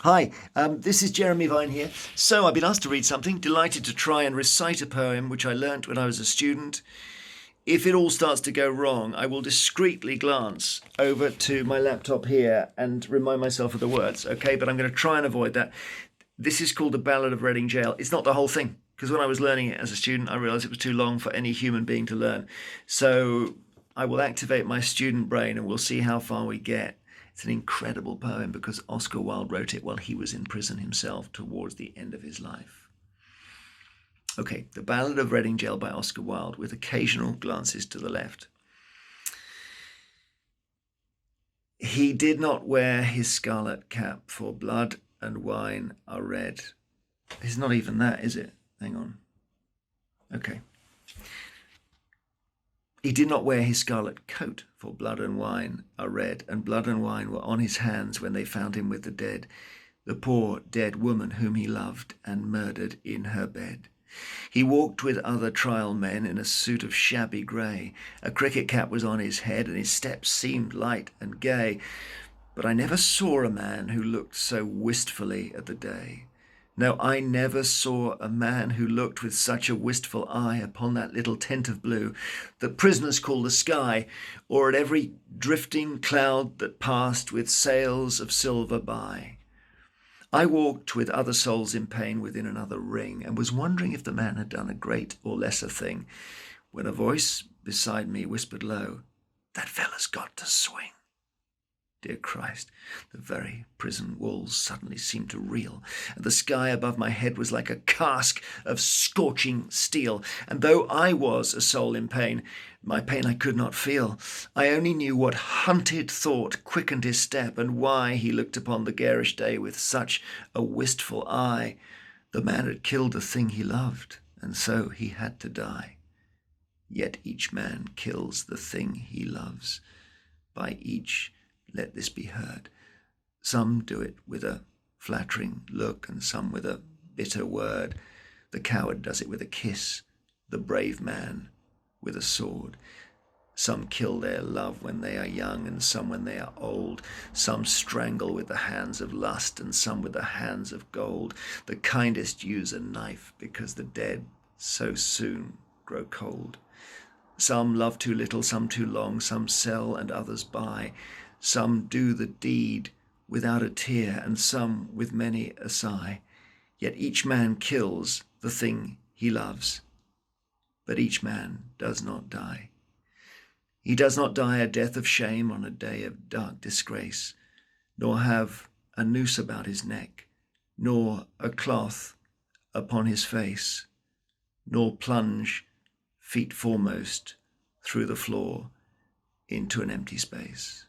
Hi, this is Jeremy Vine here. So I've been asked to read something, delighted to try and recite a poem which I learnt when I was a student. If it all starts to go wrong, I will discreetly glance over to my laptop here and remind myself of the words, okay? But I'm going to try and avoid that. This is called the Ballad of Reading Gaol. It's not the whole thing, because when I was learning it as a student, I realised it was too long for any human being to learn. So I will activate my student brain and we'll see how far we get. It's an incredible poem because Oscar Wilde wrote it while he was in prison himself towards the end of his life. Okay, The Ballad of Reading Gaol by Oscar Wilde, with occasional glances to the left. He did not wear his scarlet cap, for blood and wine are red. It's not even that, is it? Hang on. Okay. He did not wear his scarlet coat, for blood and wine are red, and blood and wine were on his hands when they found him with the dead, the poor dead woman whom he loved and murdered in her bed. He walked with other trial men in a suit of shabby grey. A cricket cap was on his head, and his steps seemed light and gay. But I never saw a man who looked so wistfully at the day. No, I never saw a man who looked with such a wistful eye upon that little tent of blue that prisoners call the sky, or at every drifting cloud that passed with sails of silver by. I walked with other souls in pain within another ring, and was wondering if the man had done a great or lesser thing, when a voice beside me whispered low, "That fella's got to swing." Dear Christ, the very prison walls suddenly seemed to reel, and the sky above my head was like a cask of scorching steel. And though I was a soul in pain, my pain I could not feel. I only knew what hunted thought quickened his step, and why he looked upon the garish day with such a wistful eye. The man had killed the thing he loved, and so he had to die. Yet each man kills the thing he loves. By each let this be heard. Some do it with a flattering look, and some with a bitter word. The coward does it with a kiss, the brave man with a sword. Some kill their love when they are young, and some when they are old. Some strangle with the hands of lust, and some with the hands of gold. The kindest use a knife, because the dead so soon grow cold. Some love too little, some too long, some sell and others buy. Some do the deed without a tear, and some with many a sigh. Yet each man kills the thing he loves, but each man does not die. He does not die a death of shame on a day of dark disgrace, nor have a noose about his neck, nor a cloth upon his face, nor plunge feet foremost through the floor into an empty space.